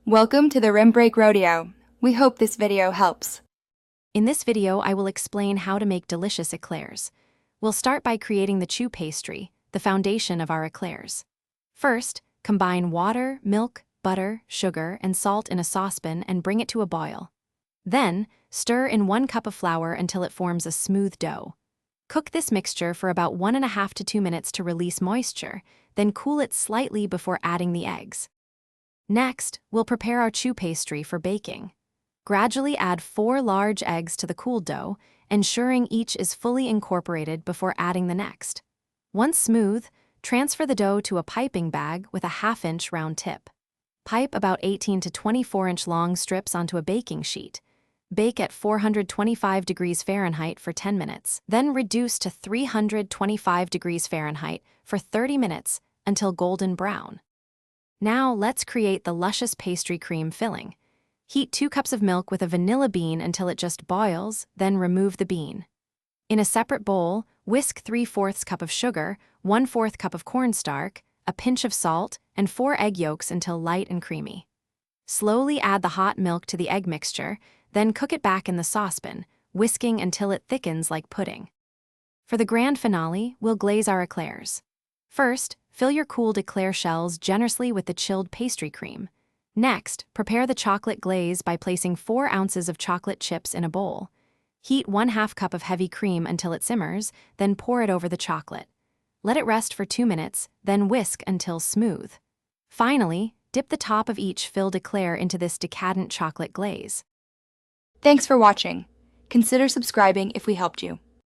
Welcome to the Rim Break Rodeo. We hope this video helps. In this video, I will explain how to make delicious eclairs. We'll start by creating the choux pastry, the foundation of our eclairs. First, combine water, milk, butter, sugar, and salt in a saucepan and bring it to a boil. Then, stir in 1 cup of flour until it forms a smooth dough. Cook this mixture for about 1.5 to 2 minutes to release moisture, then cool it slightly before adding the eggs. Next, we'll prepare our choux pastry for baking. Gradually add 4 large eggs to the cooled dough, ensuring each is fully incorporated before adding the next. Once smooth, transfer the dough to a piping bag with a 1/2 inch round tip. Pipe about 18 to 24-inch long strips onto a baking sheet. Bake at 425 degrees Fahrenheit for 10 minutes, then reduce to 325 degrees Fahrenheit for 30 minutes until golden brown. Now let's create the luscious pastry cream filling. Heat 2 cups of milk with a vanilla bean until it just boils, then remove the bean. In a separate bowl, whisk 3/4 cup of sugar, 1/4 cup of cornstarch, a pinch of salt, and 4 egg yolks until light and creamy. Slowly add the hot milk to the egg mixture, then cook it back in the saucepan, whisking until it thickens like pudding. For the grand finale, we'll glaze our eclairs. First, fill your cooled eclair shells generously with the chilled pastry cream. Next, prepare the chocolate glaze by placing 4 ounces of chocolate chips in a bowl. Heat 1/2 cup of heavy cream until it simmers, then pour it over the chocolate. Let it rest for 2 minutes, then whisk until smooth. Finally, dip the top of each filled eclair into this decadent chocolate glaze. Thanks for watching. Consider subscribing if we helped you.